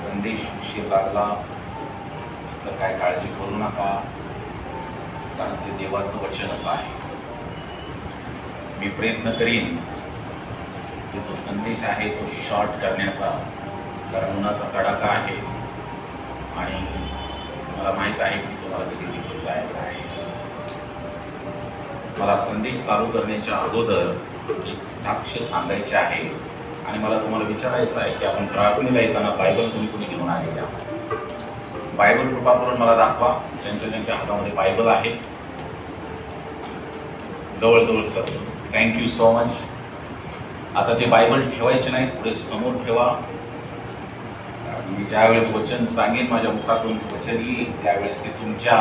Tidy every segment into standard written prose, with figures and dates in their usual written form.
संदेश उशीर लागला तर काय काळजी करू नका, कारण ते देवाचं वचनच आहे. मी प्रयत्न करीन की जो संदेश आहे तो शॉर्ट करण्याचा, कारण उन्हाचा कडाका आहे आणि मला माहीत आहे की तुम्हाला कधी निघून जायचं आहे. मला संदेश चालू करण्याच्या अगोदर एक साक्ष सांगायचे आहे आणि मला तुम्हाला विचारायचं आहे की आपण प्रार्थनेला येताना बायबल कुणी कुणी घेऊन आलेले आहोत. बायबल कृपा करून मला दाखवा, ज्यांच्या हातामध्ये बायबल आहे. जवळजवळ सर, थँक्यू सो मच. आता ते बायबल ठेवायचे नाही, पुढे समोर ठेवा. मी ज्यावेळेस वचन सांगेन, माझ्या मुखातून वचन येईल, त्यावेळेस ते तुमच्या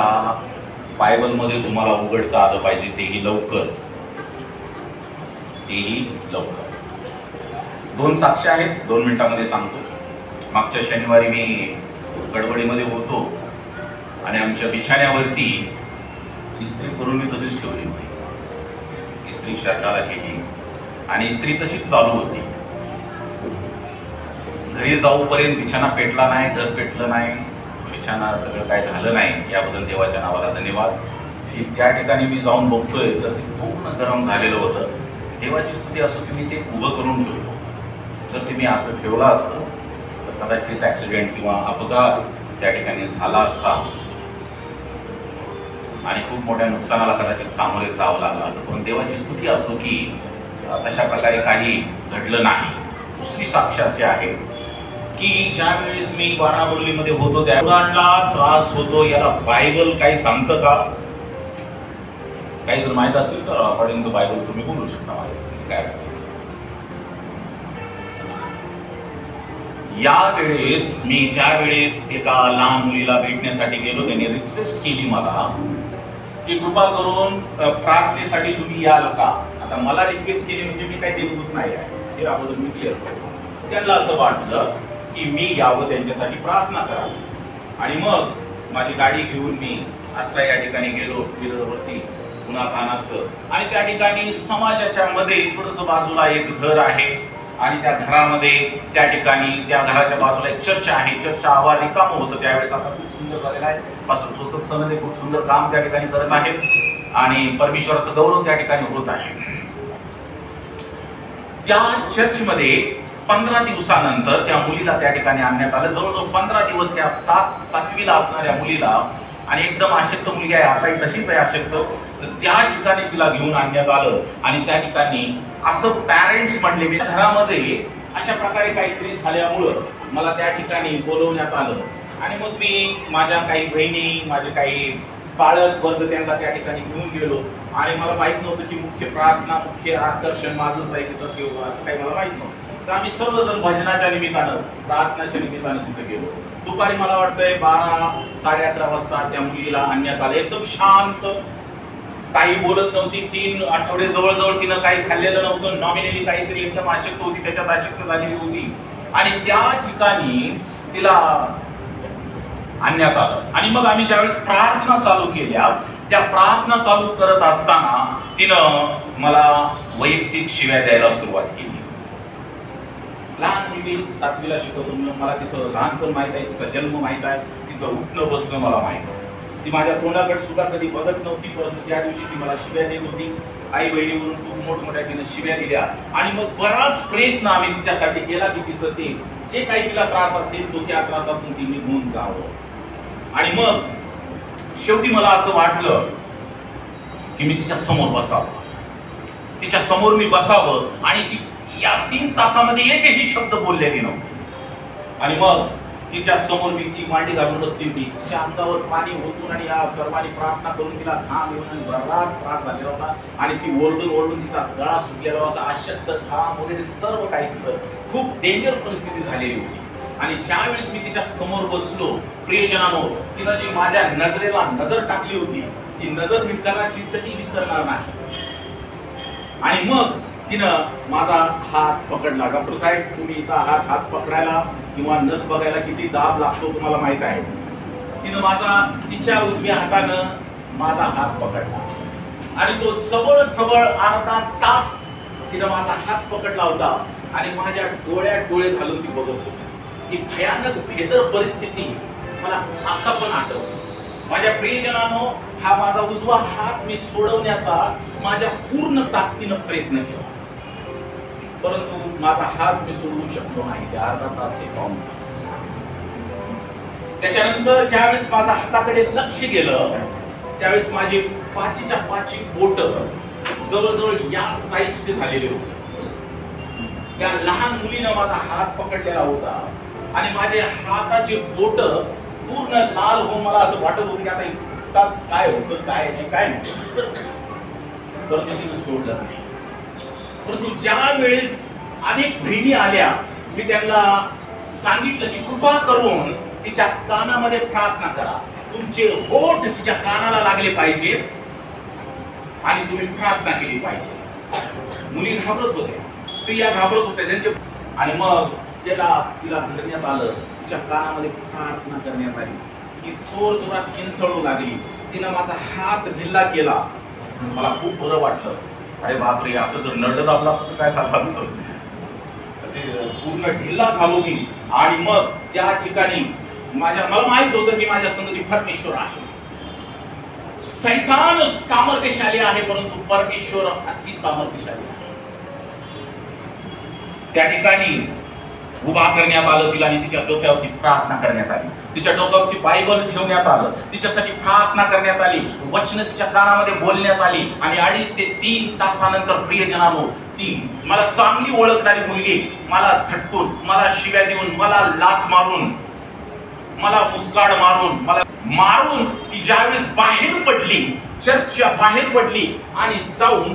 बायबलमध्ये तुम्हाला उघडता आलं पाहिजे, तेही लवकर. दोन साक्ष आहेत, 2 मिनिटांमध्ये सांगतो. मागच्या शनिवारी मी गडबडीमध्ये होतो आणि आमच्या बिछाण्यावरती इस्त्री करून मी तशीच ठेवली होती. इस्त्री शर्टाला केली आणि इस्त्री तशीच चालू होती. घरी जाऊपर्यंत बिछाना पेटला नाही, घर पेटलं नाही, बिछाना सगळं काय झालं नाही. याबद्दल देवाच्या नावाला धन्यवाद. की त्या ठिकाणी मी जाऊन बघतोय तर ते पूर्ण गरम झालेलं होतं. देवाची स्तुती असो की मी ते उभं करून ठेवलं. जर ते मी असं ठेवलं असतं तर कदाचित ॲक्सिडेंट किंवा अपघात त्या ठिकाणी झाला असता आणि खूप मोठ्या नुकसानाला कदाचित सामोरे जावं लागलं असतं. पण देवाची स्तुती असो की तशा प्रकारे काही घडलं नाही. दुसरी साक्ष अशी आहे की ज्यावेळेस मी वाराणवलीमध्ये होतो त्या मुलांना त्रास होतो, याला बायबल काही सांगतं का? काही जर माहीत असेल तर अकॉर्डिंग टू बायबल तुम्ही बोलू शकता माझ्यासाठी, काय अडचण. यावेळेस मी ज्यावेळेस एका लहान मुलीला भेटण्यासाठी गेलो, त्यांनी रिक्वेस्ट केली मला की कृपा करून प्रार्थनेसाठी तुम्ही याल का? आता मला रिक्वेस्ट केली म्हणजे मी काही देवदूत नाही आहे, हे अगोदर मी क्लिअर करतो. त्यांना असं वाटलं की मी यावं, त्यांच्यासाठी प्रार्थना करावी. आणि मग माझी गाडी घेऊन मी आश्रय या ठिकाणी गेलो, फिरवरती पुन्हा कानाचं. आणि त्या ठिकाणी समाजाच्या मध्ये थोडंसं बाजूला एक घर आहे आणि त्या घरामध्ये त्या ठिकाणी त्या घराच्या बाजूला एक चर्च आहे. चर्चचं आवार रिकामं होतं त्यावेळेस, आता खूप सुंदर झालेलं आहे. पास्टर जोसेफ सनदे खूप सुंदर काम त्या ठिकाणी करत आहेत आणि परमेश्वराचं गौरव त्या ठिकाणी होत आहे. त्या चर्चमध्ये 15 दिवसानंतर त्या मुलीला त्या ठिकाणी आणण्यात आलं. जवळजवळ 15 दिवस या 7वीला असणाऱ्या मुलीला, आणि एकदम अशक्त मुलगी आहे, आताही तशीच आहे अशक्त, तर त्या ठिकाणी तिला घेऊन आणण्यात आलं. आणि त्या ठिकाणी असं पॅरेंट्स म्हणले, मी घरामध्ये अशा प्रकारे काहीतरी झाल्यामुळं मला त्या ठिकाणी बोलवण्यात आलं. आणि मग मी माझ्या काही बहिणी, माझे काही पालक वर्ग त्यांना त्या ठिकाणी घेऊन गेलो. आणि मला माहीत नव्हतं की मुख्य प्रार्थना, मुख्य आकर्षण माझंच आहे तिथं किंवा असं काही मला माहीत नव्हतं. तर आम्ही सर्वजण भजनाच्या निमित्तानं, प्रार्थनाच्या निमित्तानं तिथं गेलो. दुपारी मला वाटतंय 12-11:30 वाजता त्या मुलीला आणण्यात आलं. एकदम शांत, काही बोलत नव्हती. 3 आठवडे जवळजवळ तिनं काही खाल्लेलं नव्हतं. नॉमिनली काहीतरी एकदम अशक्त होती, त्याच्यात अशक्त झालेली होती. आणि त्या ठिकाणी तिला आणण्यात आलं. आणि मग आम्ही ज्यावेळेस प्रार्थना चालू केल्या, त्या प्रार्थना चालू करत असताना तिनं मला वैयक्तिक शिव्या द्यायला सुरुवात केली. लहान मुलगी 7वीला शिकवतो, मला तिचं लहानपण माहीत आहे, तिचा जन्म माहीत आहे, तिचं उठणं बसणं मला माहीत आहे. ती माझ्या तोंडाकडे सुद्धा कधी बघत नव्हती, परंतु त्या दिवशी ती मला शिव्या देत होती. आई बहिणीवरून खूप मोठमोठ्या तिनं शिव्या दिल्या. आणि मग बराच प्रयत्न आम्ही तिच्यासाठी केला की तिचं ते जे काही तिला त्रास असतील तो त्या त्रासातून ती निघून जावं. आणि मग शेवटी मला असं वाटलं की मी तिच्या समोर बसावं, तिच्या समोर मी बसावं. आणि ती या 3 तासामध्ये एकही शब्द बोललेली नव्हती. आणि मग तिच्या समोर मी ती मांडी घालून बसली होती. तिच्या अंगावर पाणी ओतून आणि या सर्वांनी प्रार्थना करून तिला घाम येऊन बराच त्रास झालेला होता. आणि ती ओरडून तिचा गळा सुटलेला होता, अशक्त, घाम वगैरे सर्व काही तिथं खूप डेंजर परिस्थिती झालेली होती. आणि ज्यावेळेस मी तिच्या समोर बसलो, प्रियजनांनो, तिनं जी माझ्या नजरेला नजर टाकली होती, ती नजर मी कदाचित कधी विसरणार नाही. आणि मग तिनं माझा हात पकडला. डॉक्टर साहेब, तुम्ही इथं हात पकडायला किंवा नस बघायला किती दाब लागतो तुम्हाला माहित आहे. तिनं तिच्या उजव्या हातानं माझा हात पकडला आणि तो जवळ अर्धा तास तिनं माझा हात पकडला होता. आणि माझ्या डोळ्यात डोळे घालून ती बघत होती. ती भयानक भेदर परिस्थिती मला आता पण आठवते. माझ्या प्रियजनांनो, हा माझा उजवा हात मी सोडवण्याचा माझ्या पूर्ण ताकदीनं प्रयत्न केला, परंतु माझा हात मी सोडवू शकलो नाही. ते अर्धा तास ते पाऊण तास. त्याच्यानंतर ज्यावेळेस माझ्या हाताकडे लक्ष गेलं त्यावेळेस माझी पाचीच्या पाची बोट जवळजवळ या साईजचे झालेले होते. त्या लहान मुलीनं माझा हात पकडलेला होता आणि माझे हाताची बोट पूर्ण लाल होऊन मला असं वाटत होतं की आता काय होतं काय नाही काय नाही, परंतु तिने सोडलं नाही. परंतु ज्या वेळेस अनेक बहिणी आल्या, मी त्यांना सांगितलं की कृपा करून तिच्या कानामध्ये प्रार्थना करा, तुमचे होठ तिच्या कानाला लागले पाहिजेत आणि तुम्ही प्रार्थना केली पाहिजे. मुली घाबरत होत्या, स्त्रिया घाबरत होत्या ज्यांचे. आणि मग तिला धरण्यात आलं, तिच्या कानामध्ये प्रार्थना करण्यात आली. ती जोर जोरात किंचळू लागली. तिनं माझा हात ढिल्ला केला. मला खूप बरं वाटलं. अरे बापरे, असं जर नरड दाबला असतं तर काय झालं असतं. ते पूर्ण ढिल्ला झालो मी. आणि मग त्या ठिकाणी मला माहित होतं की माझ्या संगती परमेश्वर आहे. सैतान सामर्थ्यशाली आहे, परंतु परमेश्वर अति सामर्थ्यशाली आहे. त्या ठिकाणी उभा करण्यात आलं तिला आणि तिच्या डोक्यावरती प्रार्थना करण्यात आली. तिच्या डोक्यावरती बायबल ठेवण्यात आलं, तिच्यासाठी प्रार्थना करण्यात आली, वचन तिच्या कानामध्ये बोलण्यात आली. आणि 2.5 ते 3 तासानंतर प्रियजनांनो, ती मला चांगली ओळखणारी मुलगी मला झटकून, मला शिव्या देऊन, मला लाथ मारून, मला मुस्काड मारून, मला मारून ती ज्यावेळेस बाहेर पडली, चर्चच्या बाहेर पडली आणि जाऊन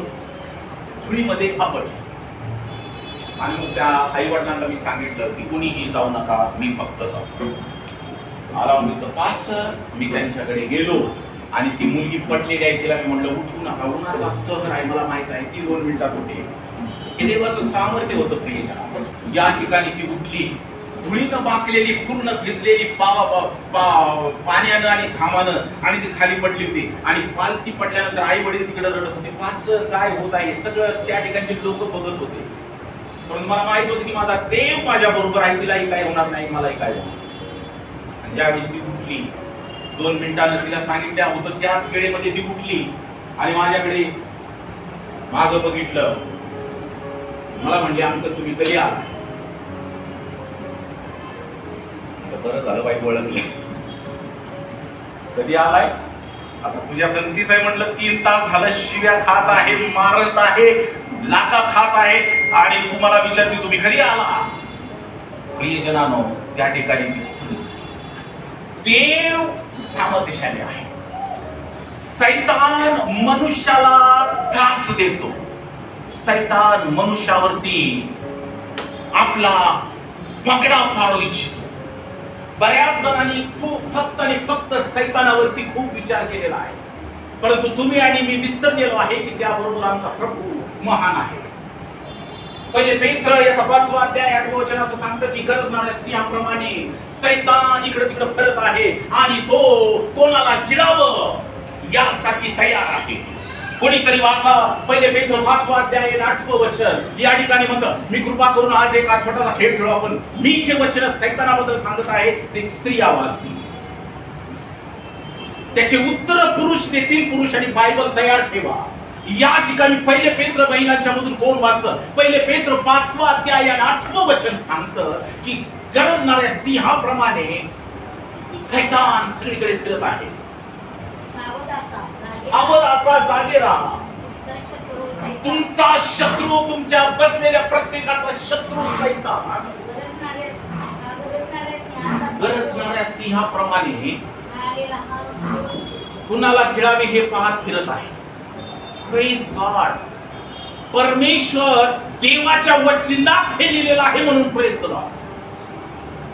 धुळीमध्ये आपटली. आणि मग त्या आई वडिलांना मी सांगितलं की कुणीही जाऊ नका, मी फक्त जाऊ. आला मी तर पास्टर, मी त्यांच्याकडे गेलो आणि ती मुलगी पडलेली आहे, तिला मी म्हटलं उठू नका, उन्हाचा कहर आहे, मला माहित आहे ती 2 मिनिटात होते. हे देवाचं सामर्थ्य होतं प्रियजन. या ठिकाणी ती उठली, धुळीनं बाकलेली, पूर्ण भिजलेली पाण्यानं आणि घामानं, आणि ती खाली पडली होती. आणि पालथी पडल्यानंतर आई वडील तिकडे रडत होते. पास्टर काय होत आहे, सगळं त्या ठिकाणचे लोक बघत होते. परंतु मला माहित होतं की माझा देव माझ्या बरोबर आहे, तिलाही काय होणार नाही, मलाही काय होणार. आणि ज्यावेळेस ती उठली, 2 मिनिटानं तिला सांगितलं होतं त्याच वेळेमध्ये ती उठली आणि माझ्याकडे मागं बघितलं. मला म्हणले, अंकल तुम्ही कधी आला? बरं झालं बाई ओळखलं. कधी आलाय? आता तुझ्या संगतीच आहे म्हटलं. 3 तास झालं शिव्या खात आहे, मारत आहे, लाथा खात आहे आणि तुम्हाला विचारते तुम्ही कधी आला? प्रियजनांनो, त्या ठिकाणी ती खुली झाली. देव सामर्थ्यशाली आहे. सैतान मनुष्याला त्रास देतो. सैतान मनुष्यावरती आपला पगडा पाडू इच्छितो. बऱ्याच जणांनी फक्त आणि फक्त सैतानावरती खूप विचार केलेला आहे, परंतु तुम्ही आणि मी विसरलेलो आहे की त्याबरोबर आमचा प्रभू महान आहे. पहिले पेत्र याचा 5वा अध्याय 8वें वचन असं सांगतं की गरजणाऱ्या सिंहाप्रमाणे सैतान इकडे तिकडे फिरत आहे आणि तो कोणाला गिळावं यासाठी तयार आहे. कोणीतरी वाचा पहिले पेत्र 5वा अध्याय 8वें वचन. या ठिकाणी म्हणतं, मी कृपा करून आज एक छोटासा खेळ खेळू आपण. मी जे वचन सैतानाबद्दल सांगत आहे ते स्त्री वाचतील, त्याचे उत्तर पुरुष देतील. पुरुष आणि बायबल तयार ठेवा. या ठिकाणी पहिले पेत्र महिलांच्या मधून कोण वाचतं? पहिले पेत्र 5वा अध्याय 8वें वचन सांगतं की गरजणाऱ्या सिंहाप्रमाणे सैतान सगळीकडे फिरत आहे. सावध असा, जागे राहा. तुमचा शत्रू, तुमच्या बसलेल्या प्रत्येकाचा शत्रू सैतान गरजणाऱ्या सिंहाप्रमाणे कुणाला खिळावे हे पाहत फिरत आहे. Praise God. परमेश्वर देवाच्या वचनात हे लिहिलेलं आहे म्हणून प्रेज गॉड.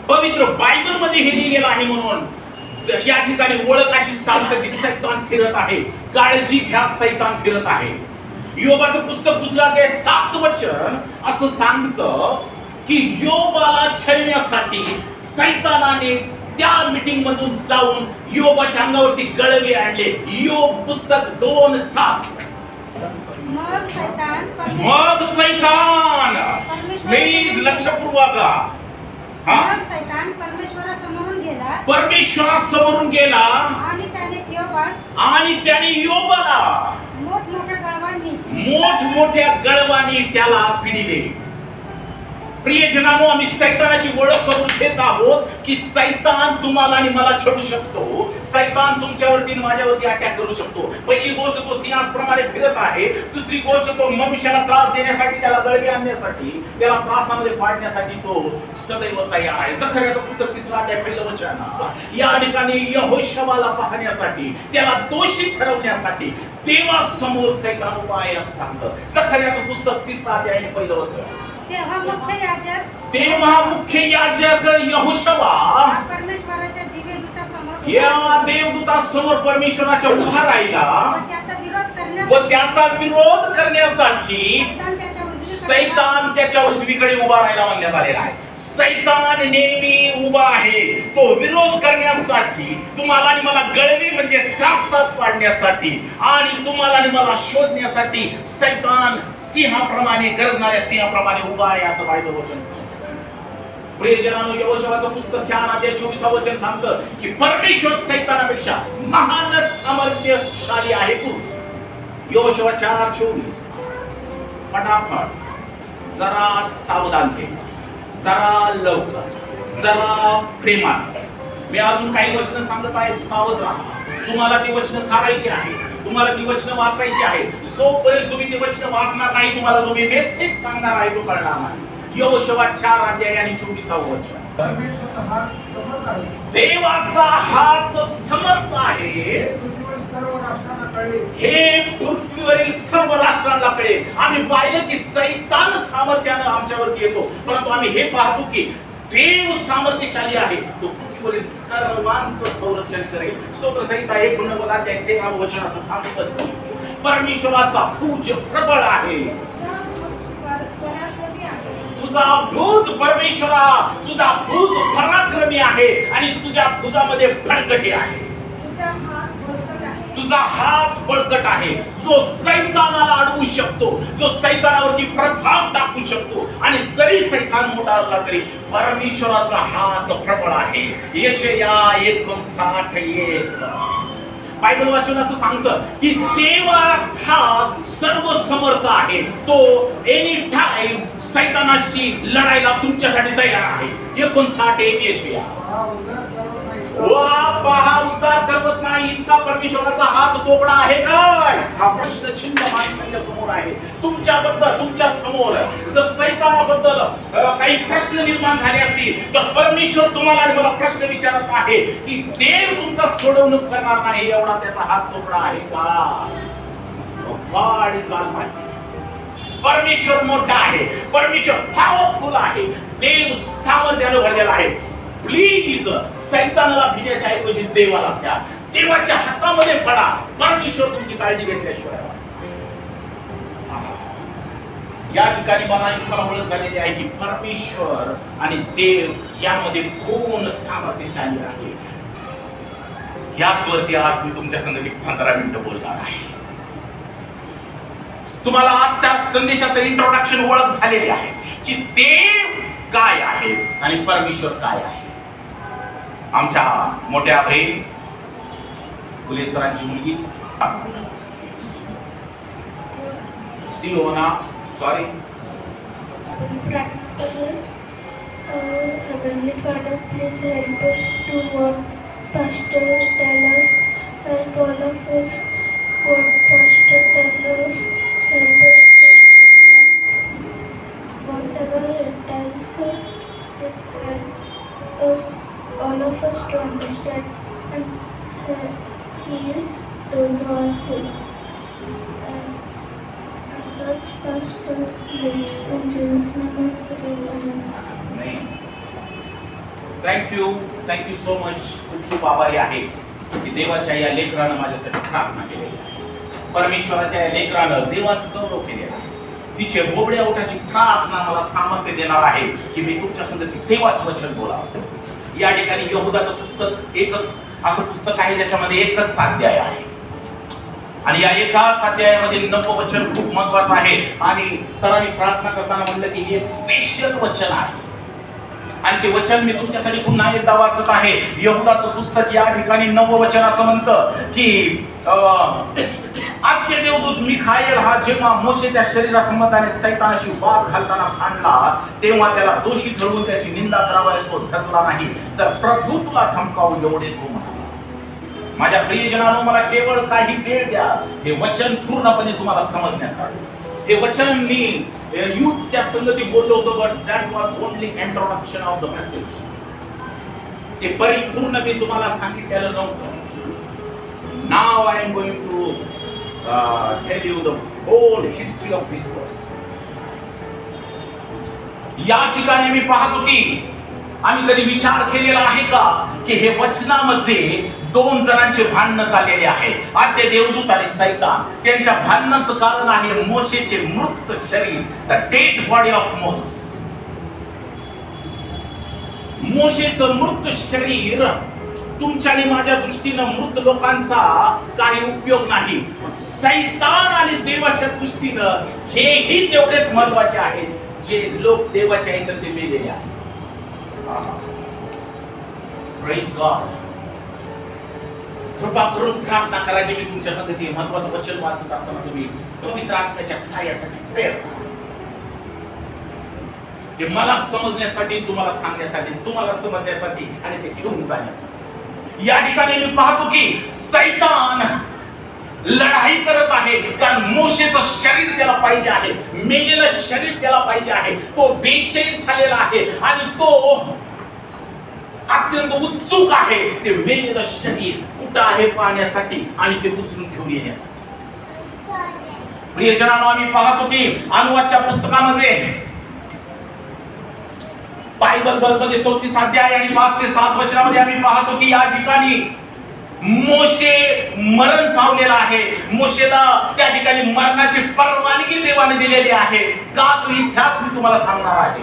पवित्र बायबल मध्ये हे लिहिलेलं आहे म्हणून या ठिकाणी ओळख अशी सांगतं की सैतान फिरत आहे. काळजी घ्या, सैतान फिरत आहे. योबाचं पुस्तक 2 अध्याय 7 वचन असं सांगतं की योबाला छळण्यासाठी सैतानाने त्या मीटिंग मधून जाऊन योबाच्या अंगावरती गळवे आणले. योग पुस्तक 2:7. मग सैतान प्लीज लक्षपूर्वक सैतान परमेश्वरासमोरून गेला परमेश्वरासमोरून गेला आणि त्याने योबाला मोठमोठ्या गळवानी त्याला पिडिले. प्रियजनांनो, आम्ही सैतानाची ओळख करून घेत आहोत की सैतान तुम्हाला आणि मला छळू शकतो. सैतान तुमच्यावरती माझ्यावरती अटॅक करू शकतो. पहिली गोष्ट, तो सिंहासप्रमाणे फिरत आहे. दुसरी गोष्ट, तो मनुष्याला त्रास देण्यासाठी, त्याला गळवी आणण्यासाठी, त्याला त्रासामध्ये पाडण्यासाठी तो सदैव तयार आहे. जकर्याचं पुस्तक 3 अध्याय 1 वचन. या ठिकाणी यहोशवाला पाहण्यासाठी, त्याला दोषी ठरवण्यासाठी देवासमोर सैतान उभा आहे असं सांगतं. जकर्याचं पुस्तक 3 अध्याय 1 वचन. तेव्हा मुख्य याजक यहोशवा या देवदूतासमोर परमेश्वराच्या उभा राहिला व त्याचा विरोध करण्यासाठी सैतान त्याच्या उजवीकडे उभा राहिला म्हणण्यात आलेला आहे. सैतान नेहमी उभा आहे, तो विरोध करण्यासाठी, तुम्हाला आणि मला गळवी म्हणजे त्रासात पाडण्यासाठी आणि तुम्हाला आणि मला शोधण्यासाठी सैतान सिंहाप्रमाणे, गरजणाऱ्या सिंहाप्रमाणे उभा आहे असं बायबल वचन सांगतं. प्रियजनांनो, यहोशवाचं पुस्तक 4 अध्याय 24 वचन सांगतं की परमेश्वर सैतानापेक्षा महान सामर्थ्यशाली आहे पुरुष. यहोशवा 4:24. फटाफट, जरा सावधानते, जरा लवकर, जरा प्रेमाने. मी अजून काही वचन सांगत आहे, सावध राहा. तुम्हाला ती वचन काढायची आहे, तुम्हाला ती वचन वाचायची आहे. जोपर्यंत तुम्ही ती वचन वाचणार नाही, तुम्हाला जो मी मेसेज सांगणार आहे तो कळणार नाही. यहोशवा 4 अध्याय आणि 24 वचन. देवाचा हात समर्थ आहे हे पृथ्वीवरील सर्व राष्ट्रांना कळेल. आम्ही पाहिलं की सैतान सामर्थ्यानं आमच्यावरती येतो, परंतु आम्ही हे पाहतो की देव सामर्थ्यशाली आहे, तो पृथ्वीवरील सर्वांचं संरक्षण करेल. स्तोत्रसंहिता 19 अध्याय 13 वचन असं सांगतं, परमेश्वराचा भुज प्रबळ आहे. तुझा भुज परमेश्वरा, तुझा भुज पराक्रमी आहे आणि तुझ्या भुजामध्ये बळकटी आहे. तुझा हात बळकट आहे, जो सैतानाला अडवू शकतो, जो सैतानावरती प्रभाव टाकू शकतो. आणि जरी सैतान मोठा असला तरी परमेश्वराचा हात प्रबळ आहे. यशया 59:1. बायबल वाचून असं सांगतं की देवा हा सर्व समर्थ आहे, तो एनी टाइम सैतानाशी लढायला तुमच्यासाठी तयार आहे. 59:1 यशया. पहा, उद्धार करवत नाही इतका परमेश्वराचा हात तोबडा आहे काय? हा प्रश्न चिन्ह माणसाच्या समोर आहे, तुमच्याबद्दल, तुमच्या समोर. जर सैतानाबद्दल काही प्रश्न निर्माण झाले असतील तर परमेश्वर तुम्हाला आणि मला प्रश्न विचारत आहे की देव तुमचा सोडवणूक करणार नाही एवढा त्याचा हात तोबडा आहे का? वाढ चाल पाहिजे. परमेश्वर मोठा आहे, परमेश्वर पॉवरफुल आहे, देव सामर्थ्याने भरलेला आहे. प्लीज सैतानाला भिण्याच्या ऐवजी देवाला भ्या, देवाच्या हातामध्ये पडा. परमेश्वर तुमची काळजी घेतल्याशिवाय. या ठिकाणी मला ओळख झालेली आहे की परमेश्वर आणि देव यामध्ये कोण सामर्थ्यशाली आहे. याच वरती आज मी तुमच्या संगती 15 मिनिटं बोलणार आहे. तुम्हाला आजच्या संदेशाचं इंट्रोडक्शन ओळख झालेली आहे की देव काय आहे आणि परमेश्वर काय आहे. आमच्या मोठ्या बहीण फुले सरांची मुलगी सिओना, sorry, Heavenly Father, please help us to what Pastor tell us. Help all of us what Pastor tell us. Help us to understand whatever it tells us. Please help us, all of us, to understand and heal those who are sick. Touch Pastor's lips in Jesus' name I pray. Amen. Thank you so much. खूप आभारी आहे की देवाच्या या लेकरानं माझ्यासाठी प्रार्थना केलेली आहे. परमेश्वराच्या या लेकरानं देवाचं गौरव केलेला आहे. तिचे बोबड्या ओठाची प्रार्थना मला सामर्थ्य देणार आहे की मी तुमच्या संगती देवाचं वचन बोलावं. या ठिकाणी यहुदाचं पुस्तक एकच असं पुस्तक आहे ज्याच्यामध्ये एकच अध्याय आहे आणि या एकाच अध्यायामधील 9 वचन खूप महत्वाचं आहे. आणि सरांनी प्रार्थना करताना म्हणलं की हे एक स्पेशल वचन आहे आणि ते वचन मी तुमच्यासाठी पुन्हा एकदा वाचत आहे. यहुदाचं पुस्तक या ठिकाणी 9वं वचन असं म्हणतं की आद्य देवदूत मिखाएल हा जेव्हा मोशेच्या शरीरासंबंधाने सैतानाशी वाद घालताना भांडला, तेव्हा त्याला दोषी ठरवून त्याची निंदा करावयास तो धजला नाही. तर प्रभू तुला थमकावून एवढे तो म्हणाला. माझ्या प्रियजनांनो, मला केवळ काही वेळ द्या हे वचन पूर्णपणे तुम्हाला समजण्यासाठी. हे वचन मी युथच्या संगती बोललो होतो, but that was only introduction of the message. ते परिपूर्ण मी तुम्हाला सांगितलेलं नव्हतं. Now I am going to tell you the whole history of this verse. या ठिकाणी मी पाहतो की आम्ही कधी विचार केलेला आहे का की हे वचनामध्ये 2 जणांचे भांडण झालेले आहे. आद्य देवदूत आणि सैतान. त्यांच्या भांडणाचं कारण आहे मोशेचे मृत शरीर, the dead body of Moses. मोशेचं मृत शरीर तुमच्या आणि माझ्या दृष्टीनं मृत लोकांचा काही उपयोग नाही. सैतान आणि देवाच्या दृष्टीनं हेही तेवढेच महत्वाचे आहेत जे लोक देवाच्या आहेत ते मेलेले आहेत. Praise God. कृपा करून प्रार्थना करा की मी तुमच्या संगती महत्वाचं वचन वाचत असताना तुम्ही पवित्र आत्म्याच्या सहाय्यासाठी प्रेयर करा. ते मला समजण्यासाठी, तुम्हाला सांगण्यासाठी, तुम्हाला समजण्यासाठी आणि ते घेऊन जाण्यासाठी. या ठिकाणी मी पाहतो की सैतान लढाई करत आहे, कारण मोशेचं शरीर त्याला पाहिजे आहे, मेलेलं शरीर त्याला पाहिजे आहे. तो बेचैन झालेला आहे आणि तो अत्यंत उत्सुक आहे ते मेलेलं शरीर कुठं आहे पाहण्यासाठी आणि ते उचलून घेऊन येण्यासाठी. प्रियजनांनो, आम्ही पाहतो की अनुवादच्या पुस्तकामध्ये बायबलमध्ये 34 अध्याय आणि 5 ते 7 वचनामध्ये आम्ही पाहतो की या ठिकाणी मोशे मरण पावलेला आहे. मोशेला त्या ठिकाणी मरणाची परवानगी देवाने दिलेली आहे. का तो इतिहास मी तुम्हाला सांगणार आहे.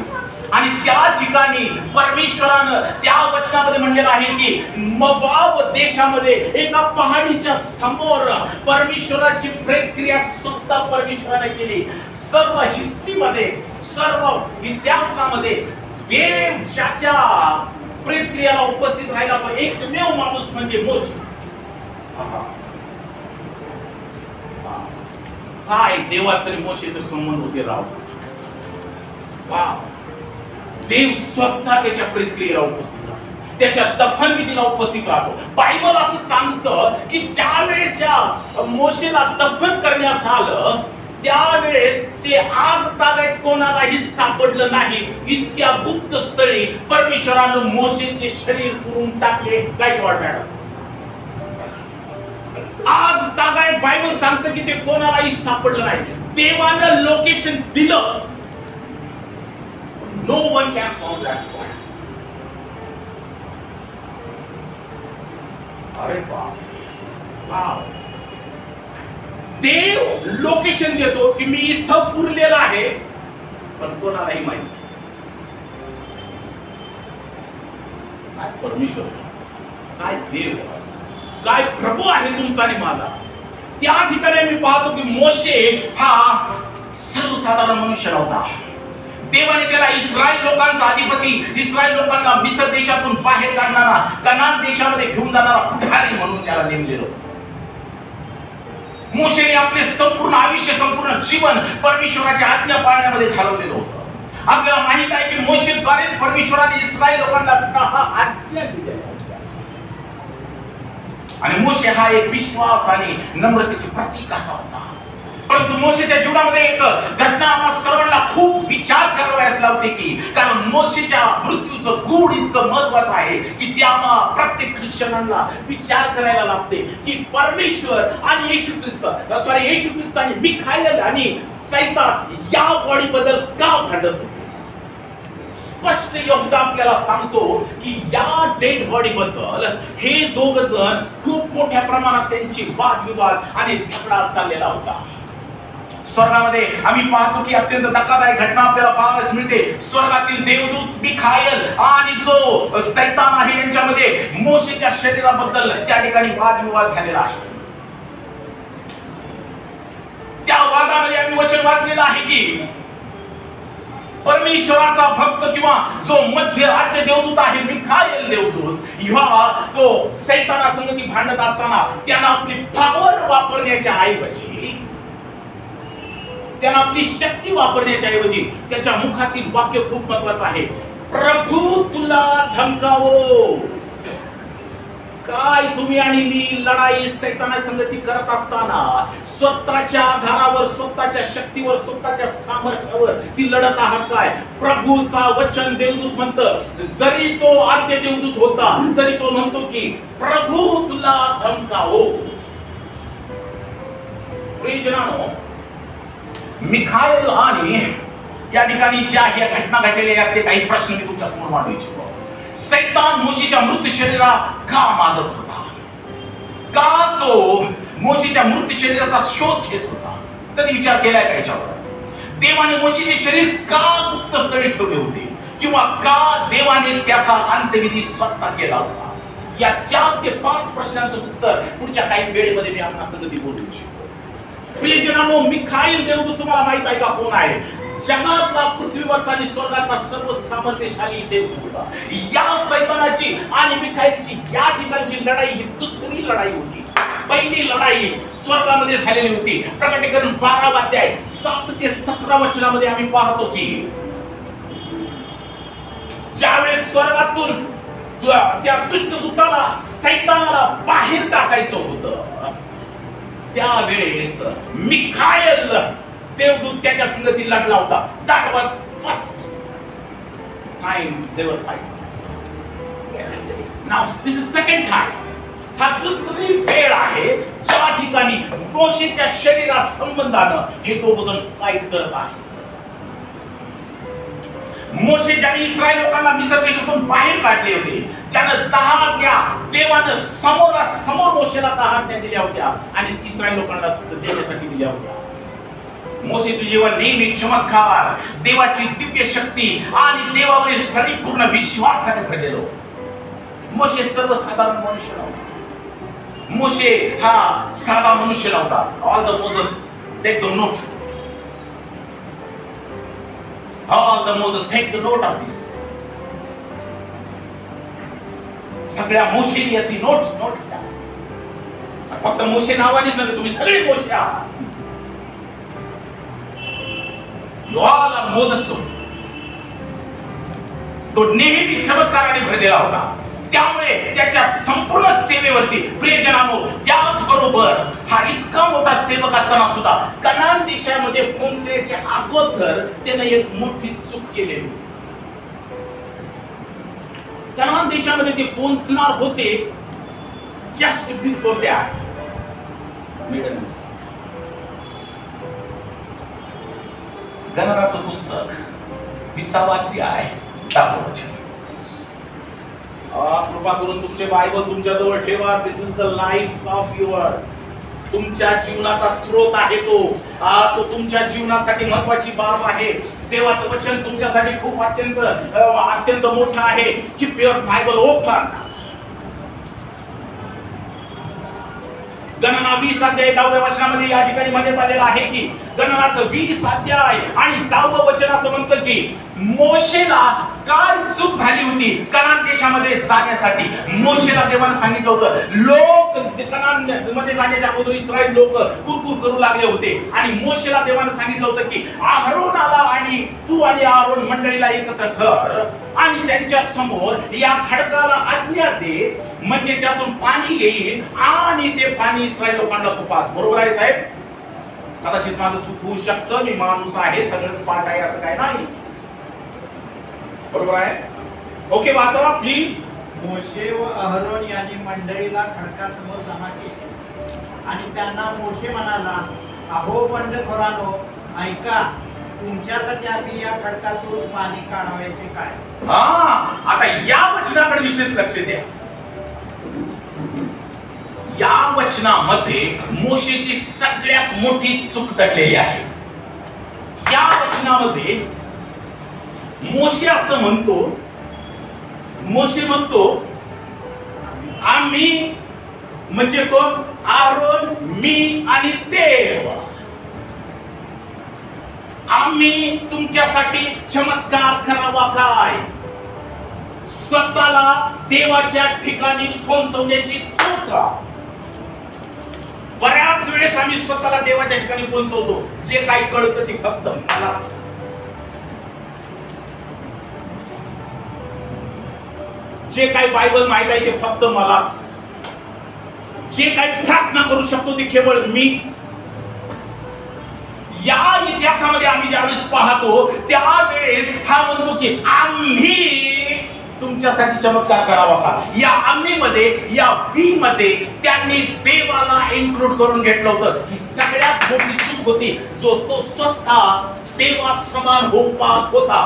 आणि त्या ठिकाणी परमेश्वरानं त्या वचनामध्ये म्हणलेलं आहे की मोआब देशामध्ये एका पहाडीच्या समोर परमेश्वराची प्रेतक्रिया स्वतः परमेश्वराने केली. सर्व हिस्ट्रीमध्ये, सर्व इतिहासामध्ये देव ज्याच्या प्रेतक्रियाला उपस्थित राहिला तो एकमेव माणूस म्हणजे मोशे. काय देवाचं आणि मोशेचे संबंध होते राव. देव स्वतः त्याच्या प्रेतक्रियेला उपस्थित राहतो, त्याच्या दफनविधीला उपस्थित राहतो. बायबल असं सांगतं की ज्या वेळेस या मोशेला दफन करण्यात आलं त्यावेळेस ते आज तागायत कोणालाही सापडलं नाही. इतक्या गुप्त स्थळी परमेश्वरानं मोशेचे शरीर पुरून टाकले. काय मॅडम, आज तागायत बायबल सांगतं की ते कोणालाही सापडलं नाही. देवानं लोकेशन दिलं. No one can find that. अरे बाप, देव लोकेशन देतो की मी इथं पुरलेला आहे, पण कोणालाही माहिती नाही. परमेश्वर काय देव, काय प्रभू आहे तुमचा आणि माझा. त्या ठिकाणी मी पाहतो की मोशे हा सर्वसाधारण मनुष्य नव्हता. देवाने त्याला इस्रायल लोकांचा अधिपती, इस्रायल लोकांना मिस्र देशातून बाहेर काढणारा, कनान देशामध्ये घेऊन जाणारा पुढारी म्हणून त्याला नेमलेलं होतं. मोशेने आपले संपूर्ण आयुष्य, संपूर्ण जीवन परमेश्वराच्या आज्ञा पाळण्यामध्ये घालवलेलं होतं. आपल्याला माहित आहे की मोशेद्वारेच परमेश्वराने इस्रायल लोकांना 10 आज्ञा दिलेल्या होत्या. आणि मोशे हा एक विश्वास आणि नम्रतेचे प्रतीक असा होता. परंतु मोशेच्या जीवनामध्ये एक घटना आम्हा सर्वांना खूप विचार करावयास लावते की, कारण मोशेच्या मृत्यूचं गूढ इतकं महत्वाचं आहे की ते आम्हा प्रत्येक ख्रिश्चनांना विचार करायला लागते की परमेश्वर आणि येशू ख्रिस्त आणि मिखाएल आणि सैतान या बॉडी बद्दल का भांडत होते. स्पष्ट यहुदा आपल्याला सांगतो की या डेड बॉडी बद्दल हे दोघ जण खूप मोठ्या प्रमाणात त्यांची वादविवाद आणि झगडा चाललेला होता. स्वर्गामध्ये आम्ही पाहतो की अत्यंत धक्कादायक घटना आपल्याला पाहायला मिळते. स्वर्गातील देवदूत मिखाएल आणि जो सैतान आहे यांच्यामध्ये मोशेच्या शरीराबद्दल त्या ठिकाणी वादविवाद झालेला आहे. त्या वादामध्ये आम्ही वचन वाचलेलं आहे की परमेश्वराचा भक्त किंवा जो मध्य आद्य देवदूत आहे मिखाएल देवदूत, ह्या तो सैताना संगती भांडत असताना त्यांना आपली पॉवर वापरण्याच्या ऐवजी, त्यांना आपली शक्ती वापरण्याच्या ऐवजी त्याच्या मुखातील वाक्य खूप महत्वाचं आहे, प्रभू तुला धमकावो. काय तुम्ही आणि मी लढाई सैताना संगती करत असताना स्वतःच्या आधारावर, स्वतःच्या शक्तीवर, स्वतःच्या सामर्थ्यावर ती लढत आहात काय? प्रभूचा वचन देवदूत म्हणतं, जरी तो आद्य देवदूत होता तरी तो म्हणतो की प्रभू तुला धमकावो. प्रियजनांनो, मिखाएल आणि या ठिकाणी ज्या ह्या घटना घडलेल्या यातले काही प्रश्न मी तुमच्या समोर मांडू इच्छितो. सैतान मोशेच्या मृत शरीरा का मागत होता? का तो मोशेच्या मृत शरीराचा शोध घेत होता? कधी विचार केलाय का याच्यावर? देवाने मोशेचे शरीर का गुप्त स्थळी ठेवले होते, किंवा का देवानेच त्याचा अंत्यविधी स्वतः केला होता? या 4 ते 5 प्रश्नांचं उत्तर पुढच्या काही वेळेमध्ये मी आपल्या संगती बोलू इच्छितो. प्रियजनांनो, मिखाएल देवदूत तुम्हाला माहित आहे का कोण आहे? जगातला, पृथ्वीवरचा आणि स्वर्गातला सर्व सामर्थ्यशाली देवदूत होता. या सैतानाची आणि मिखाएलची या ठिकाणची लढाई ही दुसरी लढाई होती. पहिली लढाई स्वर्गामध्ये झालेली होती. प्रकटीकरण 12 अध्याय 7 ते 17 वचनामध्ये आम्ही पाहतो की ज्यावेळेस स्वर्गातून त्या दुष्ट दूताला, सैतानाला बाहेर टाकायचं होतं, त्यावेळेस मिखाएल देवदूत त्याच्या संगती लढला होता. That was first time they were fighting. Now this is second time. हा दुसरी वेळ आहे ज्या ठिकाणी मोशेच्या शरीरा संबंधानं हे दोघ जण फाईट करत आहेत. मोशे ज्याने इस्रायल लोकांना मिस्र देशातून बाहेर काढले होते, ज्यानं 10 आज्ञा देवानं समोरासमोर मोशेला 10 आज्ञा दिल्या होत्या आणि इस्रायल लोकांना देण्यासाठी दिल्या होत्या. मोशेचे जीवन नेहमी चमत्कार, देवाची दिव्य शक्ती आणि देवावरील परिपूर्ण विश्वासाने भरलेलो. मोशे सर्वसाधारण मनुष्य नव्हता. मोशे हा साधा मनुष्य नव्हता. All the Moses take the note. All the Moses take the note of this. सगळ्या मोशेने याची नोट घ्या. फक्त मोशे नावानेच नव्हे, तुम्ही सगळे मोशे आहात. तो नेहमी चमत्काराने भरलेला होता. त्यामुळे त्याच्या संपूर्ण सेवेवरती, प्रियजनांनो, त्याचबरोबर हा इतका मोठा सेवक असताना सुद्धा कनान देशामध्ये पोहोचण्याच्या अगोदर त्याने एक मोठी चूक केलेली. कनान देशामध्ये ते पोहोचणार होते, जस्ट बिफोर दॅट गणनाचं पुस्तक 20वा अध्याय 10 वचन. कृपा करून तुमचे बायबल तुमच्या जवळ ठेवा. This is the life of your. तुमच्या जीवनाचा स्रोत आहे तो. तो तुमच्या जीवनासाठी महत्वाची बाब आहे. देवाचं वचन तुमच्यासाठी खूप अत्यंत मोठं आहे. Keep your Bible open. गणना 20 अध्याय 10व्या वचनामध्ये या ठिकाणी म्हणण्यात आलेलं आहे की गणनाचं 20 अध्याय आणि 10वं वचन असं म्हणतं की मोशेला काय चूक झाली होती कनान देशामध्ये जाण्यासाठी. मोशेला देवाने सांगितलं होतं, लोक कनान मध्ये जाण्याच्या अगोदर इस्रायल लोक कुरकुर करू लागले होते आणि मोशेला देवाने सांगितलं होतं की आरोनाला आणि तू आणि आरोन मंडळीला एकत्र कर आणि त्यांच्या समोर या खडकाला आज्ञा दे, म्हणजे त्यातून पाणी येईल आणि ते पाणी इस्रायल लोकांना तू पाज. बरोबर आहे साहेब? कदाचित माझं चूक होऊ शकतं, मी माणूस आहे, सगळंच पाठ आहे असं काय नाही. बरोबर आहे? ओके, वाचा प्लीज. मोशे व अहरोन यांनी मंडळीला खडकासमोर जमा केले आणि त्यांना मोशे म्हणाला, अहो बंडखोरांनो, ऐका, तुमच्यासाठी आम्ही या खडकातून पाणी काढायचे काय? आता या वचनाकडे विशेष लक्ष द्या. या वचनामध्ये मोशेची सगळ्यात मोठी चूक दडलेली आहे. या वचनामध्ये मोशे असं म्हणतो, मोशे म्हणतो आम्ही म्हणजे कोण? आरोन, मी आणि देव. आम्ही तुमच्यासाठी चमत्कार करावा काय? स्वतःला देवाच्या ठिकाणी पोहोचवण्याची चूक. बऱ्याच वेळेस आम्ही स्वतःला देवाच्या ठिकाणी पोहोचवतो. जे काही कळतं ते फक्त मलाच. जे काही बायबल माहित आहे ते फक्त मलाच. जे काही प्रार्थना करू शकतो ते केवळ मीच. या इतिहासामध्ये आम्ही ज्यावेळेस पाहतो त्यावेळेस हा म्हणतो की आम्ही तुमच्यासाठी चमत्कार करावा का? या आम्ही मध्ये, या वी मध्ये त्यांनी देवाला इन्क्लूड करून घेतलं होतं की सगळ्यात मोठी चूक होती जो तो स्वतः देवा समान होऊ पाहत होता.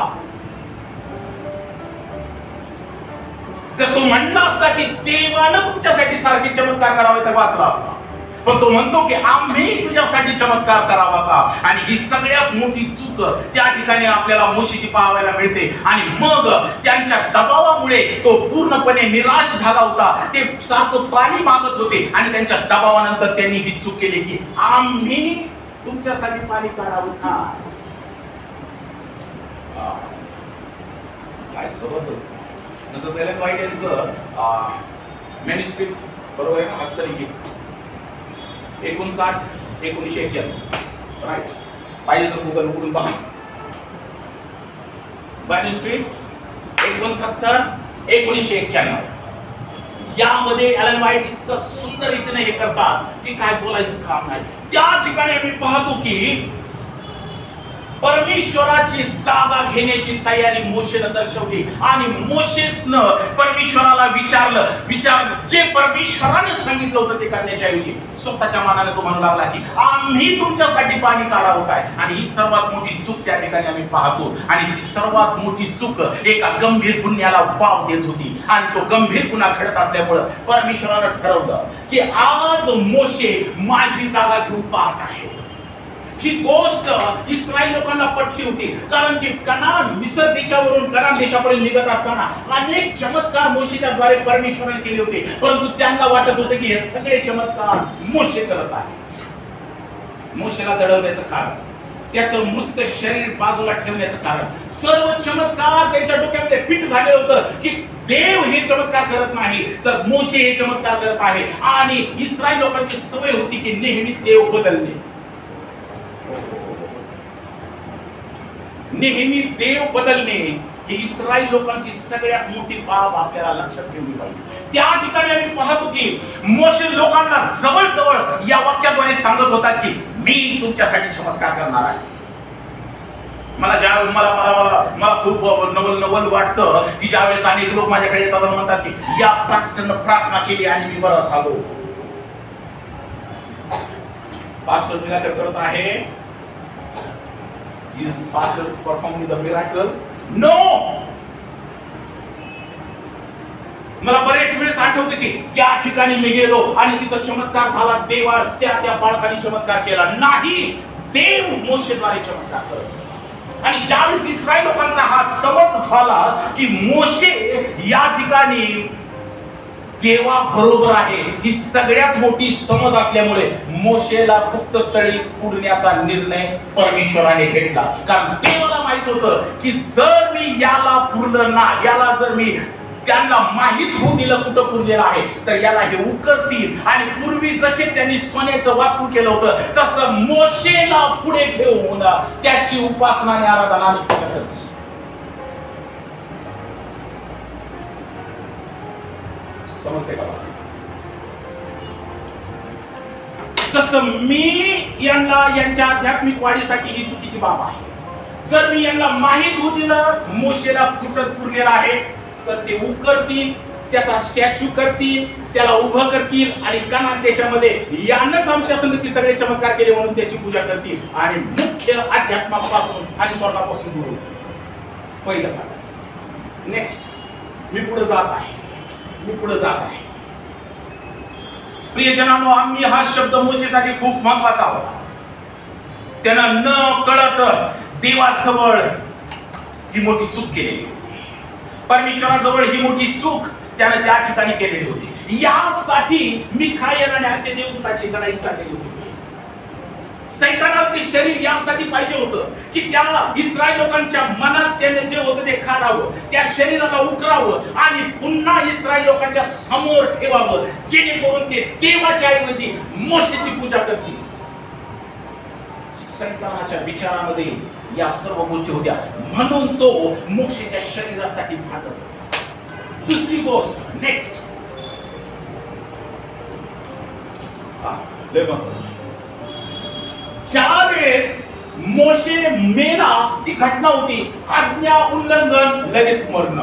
जर तो म्हणला असता की देवानं तुमच्यासाठी सारखे चमत्कार करावे तर वाचला असता. पण तो म्हणतो की आम्ही तुझ्यासाठी चमत्कार करावा का? आणि ही सगळ्यात मोठी चूक त्या ठिकाणी आपल्याला मोशेची पाहायला मिळते. आणि मग त्यांच्या दबावामुळे तो पूर्णपणे निराश झाला होता. ते सारखं पाणी मागत होते आणि त्यांच्या दबावानंतर त्यांनी ही चूक केली की आम्ही तुमच्यासाठी पाणी काढावं का? काय जबरदस्त. नसं एलेन व्हाईट यांचं मॅन्युस्क्रिप्ट बरोबर आहे ना, हस्तलिखित 1991 राईट. पाहिजे तर गुगल उघडून पहा. मॅन्युस्क्रिप्ट 1991. यामध्ये एलेन व्हाईट इतकं सुंदर रीतीने हे करतात की काय बोलायचं काम नाही. त्या ठिकाणी आम्ही पाहतो की परमेश्वराची जागा घेण्याची तयारी मोशेनं दर्शवली. आणि मोशेसनं परमेश्वराला विचारलं जे परमेश्वराने सांगितलं होतं ते करण्याच्या ऐवजी स्वतःच्या मनाने तो म्हणू लागला की आम्ही तुमच्यासाठी पाणी काढावं काय? आणि ही सर्वात मोठी चूक त्या ठिकाणी आम्ही पाहतो. आणि ती सर्वात मोठी चूक एका गंभीर गुन्ह्याला वाव देत होती. आणि तो गंभीर गुन्हा घडत असल्यामुळं परमेश्वरानं ठरवलं की आज मोशे माझी जागा घेऊन पाहत आहे. ही गोष्ट इस्रायल लोकांना पटली होती. कारण की कनान मिस्र देशावरून कनान देशापर्यंत निघत असताना अनेक चमत्कार मोशेच्या द्वारे परमेश्वराने केले होते. परंतु त्यांना वाटत होते की हे सगळे चमत्कार मोशे करत आहे. मोशेला दडवण्याचं कारण, त्याचं मृत शरीर बाजूला ठेवण्याचं कारण, सर्व चमत्कार त्यांच्या डोक्यामध्ये फिट झाले होतं की देव हे चमत्कार करत नाही तर मोशे हे चमत्कार करत आहे. आणि इस्रायल लोकांची सवय होती की नेहमी देव बदलणे. नेहमी देव बदलणे ही इस्रायल लोकांची सगळ्यात मोठी बाब आपल्याला लक्षात ठेवली पाहिजे. त्या ठिकाणी आम्ही पाहतो की मोशे लोकांना जवळजवळ या वाक्याद्वारे सांगत होता की मी तुमच्यासाठी चमत्कार करणार आहे. मला खूप नवल वाटतं की ज्यावेळेस अनेक लोक माझ्याकडे येतात आणि म्हणतात की या पास्टरनं प्रार्थना केली आणि मी बरा झालो. पास्टर मिराकल करत आहे. Is pastor performing the miracle? No. मला बरेच वेळेस आठवते की त्या ठिकाणी मी गेलो आणि तिथं चमत्कार झाला. देवा त्या बाळकाने चमत्कार केला नाही. देव मोशेद्वारे चमत्कार करत. आणि ज्यावेळेस इस्रायल लोकांचा हा समज झाला की मोशे या ठिकाणी देवा बरोबर आहे, ही सगळ्यात मोठी समज असल्यामुळे मोशेला गुप्तस्थळी पुरण्याचा निर्णय परमेश्वराने घेतला. कारण देवाला माहित होतं की जर मी याला पुरलं ना, याला जर मी त्यांना माहित होऊ दिलं कुठं पुरलेलं आहे तर याला हे उकरतील. आणि पूर्वी जसे त्यांनी सोन्याचं वासरू केलं होतं तसं मोशेला पुढे ठेवून त्याची उपासना आणि आराधना करत. समजते का? जसं मी यांच्या आध्यात्मिक वाढीसाठी ही चुकीची बाब आहे. जर मी यांना माहित होऊ दिलं मोशेला कुठं पुरलेला आहे तर ते उकरतील, त्याचा स्टॅच्यू करतील, त्याला उभं करतील आणि कनान देशामध्ये यानंच आमच्या संगती सगळे चमत्कार केले म्हणून त्याची पूजा करतील आणि मुख्य अध्यात्मापासून आणि स्वर्गापासून दूर होतील. पहिलं पाठ. नेक्स्ट मी पुढे जात आहे. प्रियजनांनो, आम्ही हा शब्द मोशेसाठी खूप महत्वाचा होता. त्यानं न कळत देवाजवळ ही मोठी चूक केलेली होती. परमेश्वराजवळ ही मोठी चूक त्यानं त्या ठिकाणी केलेली होती. यासाठी मिखाएल आणि अन्य देवदूताची लढाई चाललेली होती. सैतानाला ते शरीर यासाठी पाहिजे होतं की त्या इस्रायल लोकांच्या मनात त्याने जे होतं ते काढावं, त्या शरीराला उकरावं आणि पुन्हा इस्रायल लोकांच्या समोर ठेवावं, जेणेकरून ते देवाच्या ऐवजी मोशेची पूजा करतील. सैतानाच्या विचारामध्ये या सर्व गोष्टी होत्या, म्हणून तो मोशेच्या शरीरासाठी भांडत. दुसरी गोष्ट, नेक्स्ट ज्या वेळेस मोशे मेला ती घटना होती आज्ञा उल्लंघन, लगेच मरण.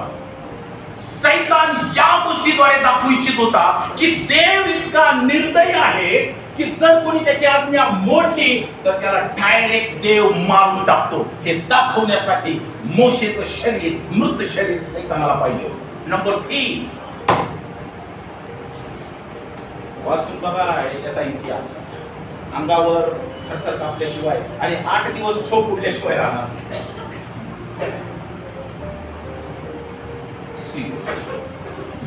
सैतान या गोष्टीद्वारे दाखवू इच्छित होता की देव इतका निर्दयी आहे की जर कोणी त्याची आज्ञा मोडली तर त्याला डायरेक्ट देव मारून टाकतो. हे दाखवण्यासाठी मोशेचं शरीर, मृत शरीर सैतानाला पाहिजे. नंबर 3, वाचून बघा याचा इतिहास. अंगावर थरथर कापल्याशिवाय आणि 8 दिवस झोप उडल्याशिवाय राहणार.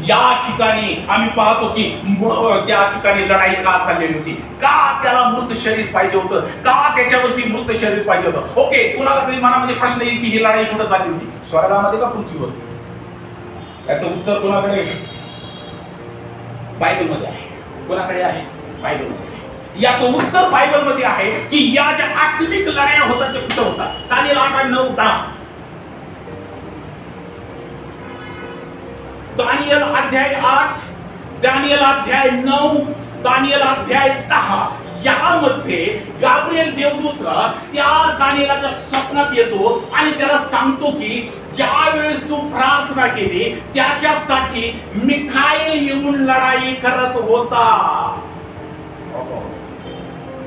या ठिकाणी आम्ही पाहतो की त्या ठिकाणी लढाई का चाललेली होती, का त्याला मृत शरीर पाहिजे होतं, का त्याच्यावरती मृत शरीर पाहिजे होतं. ओके, कुणाला तरी मनामध्ये प्रश्न येईल की ही लढाई कुठं चालली होती, स्वर्गामध्ये का पृथ्वीवरती? याचं उत्तर कोणाकडे? बायबलमध्ये आहे. कोणाकडे आहे? बायबलमध्ये. याचं उत्तर बायबलमध्ये आहे की या ज्या आत्मिक लढाया होतात ते कुठं होतात? दानिएल 8 आणि 9, दानिएल अध्याय 8, दानिएल अध्याय 9, दानिएल अध्याय 10 यामध्ये गाब्रिएल देवदूत त्या दानिएलाच्या स्वप्नात येतो आणि त्याला सांगतो की ज्या वेळेस तू प्रार्थना केली त्याच्यासाठी मिखाएल येऊन लढाई करत होता.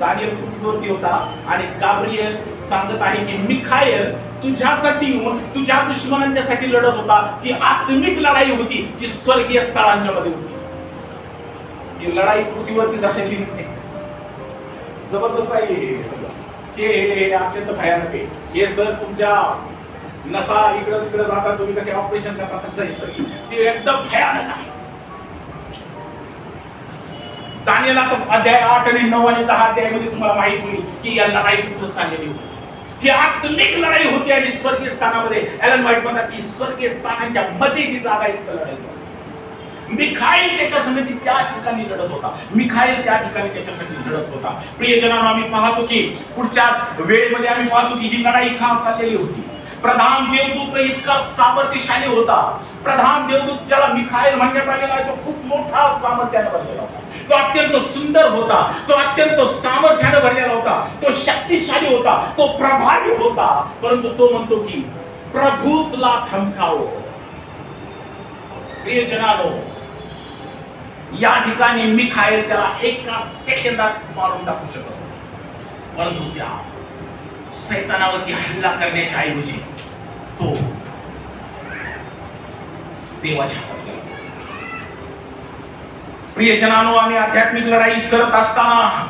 दानिएल पृथ्वीवरती होता आणि गाब्रिएल सांगत आहे की मिखाएल तुझ्यासाठी येऊन तुझ्या दुश्मनांच्यासाठी लढत होता. ती आत्मिक लढाई होती, ती स्वर्गीय स्थळांच्या मध्ये होती. ही लढाई पृथ्वीवरती झालेली नाही. जबरदस्त आहे हे अत्यंत भयानक आहे. हे सर तुमच्या नसा इकडं तिकडे जातात, तुम्ही कसे ऑपरेशन करता तसं आहे सर, ते एकदम भयानक आहे. दानिएलाचा अध्याय 8 आणि 9 आणि 10 अध्यायामध्ये तुम्हाला माहित होईल की या लढाई कुठं चाललेली होती. ही आत्मिक लढाई होती आणि स्वर्गीय स्थानामध्ये एलन व्हाईट म्हणतात की स्वर्गीय स्थानांच्या मध्ये जी जागा आहे तिथं लढाई चालली. मिखाएल त्याच्यासाठी त्या ठिकाणी लढत होता. मिखाएल त्या ठिकाणी त्याच्यासाठी लढत होता. प्रियजनांनो, आम्ही पाहतो की पुढच्याच वेळेमध्ये आम्ही पाहतो की ही लढाई का चाललेली होती. प्रधान देवदूत इतका सामर्थ्यशाली होता. प्रधान देवदूत ज्याला मिखाएल म्हणण्यात आलेला आहे तो खूप मोठा सामर्थ्याने भरलेला होता. तो अत्यंत सुंदर होता, तो अत्यंत सामर्थ्याने भरलेला होता, तो शक्तिशाली होता, तो प्रभावी होता. परंतु तो म्हणतो की प्रभू तुला थमकावो. प्रियजनांनो, या ठिकाणी मिखाएल त्याला एका सेकंदात मारून टाकू शकतो. परंतु त्या सैतानावरती हल्ला करण्याच्या ऐवजी तो देवाच्या हातात गेला. प्रियजनांनो, आम्ही आध्यात्मिक लढाई करत असताना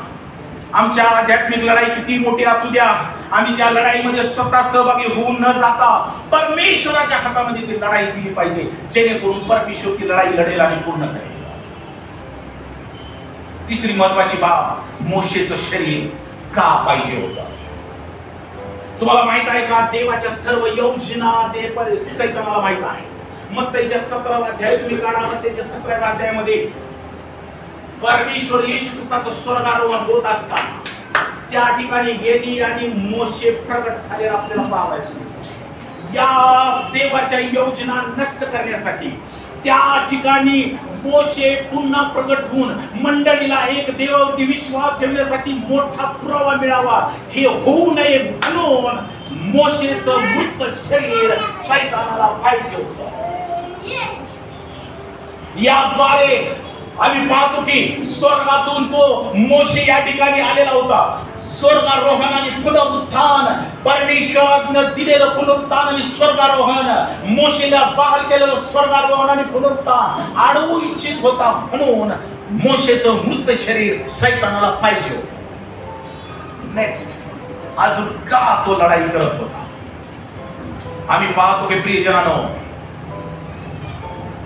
आमच्या आध्यात्मिक लढाई किती मोठी असू द्या, आम्ही त्या लढाईमध्ये स्वतः सहभागी होऊन न जाता परमेश्वराच्या हातामध्ये ती लढाई दिली पाहिजे, जेणेकरून परमेश्वर ती लढाई लढेल आणि पूर्ण करेल. तिसरी महत्वाची बाब, मोशेचं शरीर का पाहिजे होतं. तुम्हाला माहित आहे का, देवाच्या सर्व योजना सैतानाला माहित आहे. मत्तईच्या 17व्या अध्याय तुम्ही काढा. मत्तईच्या 17व्या अध्यायामध्ये परमेश्वर येशू ख्रिस्ताचं स्वर्गारोहण होत असताना त्या ठिकाणी एली आणि मोशे प्रगट झालेला आपल्याला पाहायचं. या देवाच्या योजना नष्ट करण्यासाठी त्या ठिकाणी मोशे पुन्हा प्रगट होऊन मंडळीला एक देवावरती विश्वास ठेवण्यासाठी मोठा पुरावा मिळावा, हे होऊ नये म्हणून मोशेचं मृत शरीर सैतानाला पाहिजे होतं. याद्वारे आम्ही पाहतो की स्वर्गातून तो मोशे या ठिकाणी आलेला होता. स्वर्गारोहण आणि पुनरुत्थान, परमेश्वरानं दिलेलं पुनरुत्थान आणि स्वर्गारोहण, मोशेला बहाल केलेलं स्वर्गारोहण आणि पुनरुत्थान अडवू इच्छित होता, म्हणून मोशेचं मृत शरीर सैतानाला पाहिजे होतं. नेक्स्ट, अजून का तो लढाई करत होता. आम्ही पाहतो की प्रियजनांनो,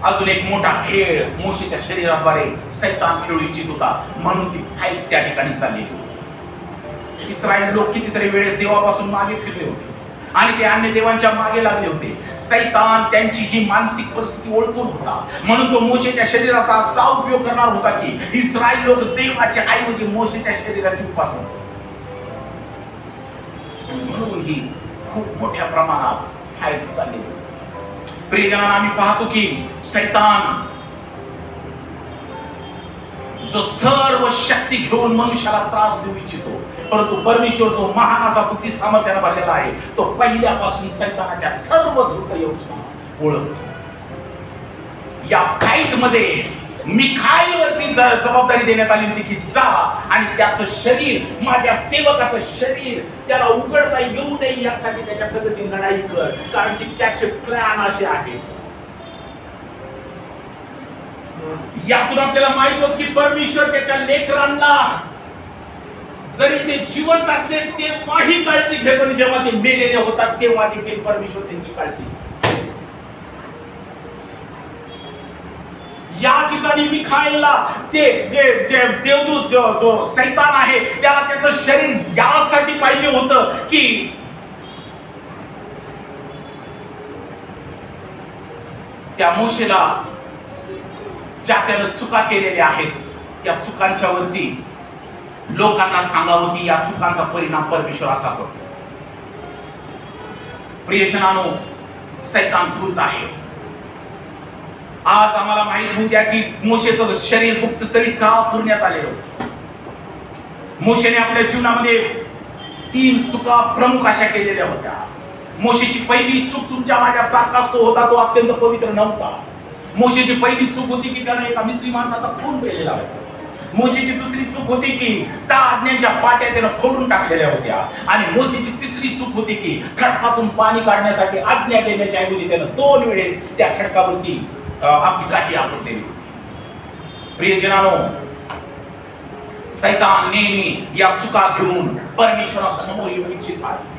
अजून एक मोठा खेळ मोशेच्या शरीराद्वारे सैतान खेळू इच्छित होता, म्हणून ती फाईट त्या ठिकाणी चाललेली होती. इस्रायल लोक कितीतरी वेळेस देवापासून मागे फिरले होते आणि ते अन्य देवांच्या मागे लागले होते. सैतान त्यांची ही मानसिक परिस्थिती ओळखून होता, म्हणून तो मोशेच्या शरीराचा असा उपयोग करणार होता की इस्रायल लोक देवाच्या ऐवजी मोशेच्या शरीराची उपासना करतात. म्हणून ही खूप मोठ्या प्रमाणात फाईट चालली. प्रियजनांना, आम्ही पाहतो की सैतान जो सर्व शक्ती घेऊन मनुष्याला त्रास देऊ इच्छितो, परंतु परमेश्वर जो महान असा बुद्धी सामर्थ्याने भरलेला आहे, तो पहिल्यापासून सैतानाच्या सर्व धूर्त योजना ओळखतो. या फाईट मध्ये मिखाईलवरती जबाबदारी देण्यात आली होती की जा आणि त्याचं शरीर, माझ्या सेवकाचं शरीर त्याला उघडता येऊ नये यासाठी त्याच्या संगती लढाई कर, कारण की त्याचे प्लॅन असे आहेत. यातून आपल्याला माहित होत की परमेश्वर त्याच्या लेकरांना जरी ते जिवंत असले तेव्हाही काळजी घे, पण जेव्हा ते मेलेले होतात तेव्हा देखील परमेश्वर त्यांची काळजी. या ठिकाणी मिखाएलला ते जे देवदूत जो सैतान आहे त्याला त्याचं शरीर यासाठी पाहिजे होतं की त्या मोशेला ज्या त्यानं चुका केलेल्या आहेत त्या चुकांच्या वरती लोकांना सांगावं की या चुकांचा परिणाम परमेश्वर असा करतो. प्रियजनांनो, सैतान धूर्त आहे. आज आम्हाला माहित होऊ द्या की मोशेचं शरीर गुप्तस्थळी का पुरण्यात आलेलं होतं. मोशेने आपल्या जीवनामध्ये 3 चुका प्रमुख अशा केलेल्या होत्या. मोशेची पहिली चूक तुमच्या माझ्या सारखाच तो होता, तो अत्यंत पवित्र नव्हता. मोशेची पहिली चूक होती की त्याने एका मिस्री माणसाचा खून केलेला होता. मोशेची दुसरी चूक होती की 10 आज्ञांच्या पाट्या त्यानं फोडून टाकलेल्या होत्या. आणि मोशेची तिसरी चूक होती की खडकातून पाणी काढण्यासाठी आज्ञा देण्याच्या ऐवजी त्यानं 2 वेळेस त्या खडकावरती आपली काठी आपटलेली होती. प्रियजनांनो, सैतान नेहमी या चुका घेऊन परमेश्वरासमोर येऊ इच्छित आहे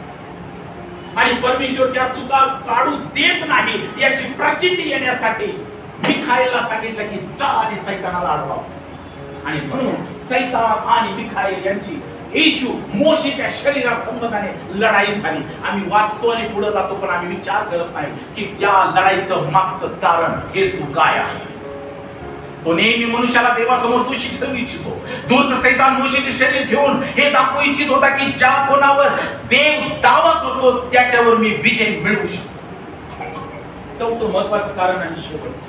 आणि परमेश्वर त्या चुका काढू देत नाही याची प्रचिती येण्यासाठी मिखाएलला सांगितलं की जा आणि सैतानाला अडवा. आणि म्हणून सैतान आणि मिखाएल यांची येशू मोशेच्या शरीरासंबंधाने लढाई झाली. आम्ही वाचतो आणि पुढे जातो, पण आम्ही विचार करत नाही की या लढाईचं मागचं कारण हेतू काय आहे. तो नेहमी मनुष्याला देवासमोर दोषी ठरवू इच्छितो. धूर्त सैतान मोशेचे शरीर घेऊन हे दाखवू इच्छित होता की ज्या कोणावर देव दावा करतो त्याच्यावर मी विजय मिळवू शकतो. 4थं महत्वाचं कारण आणि शेवटचं,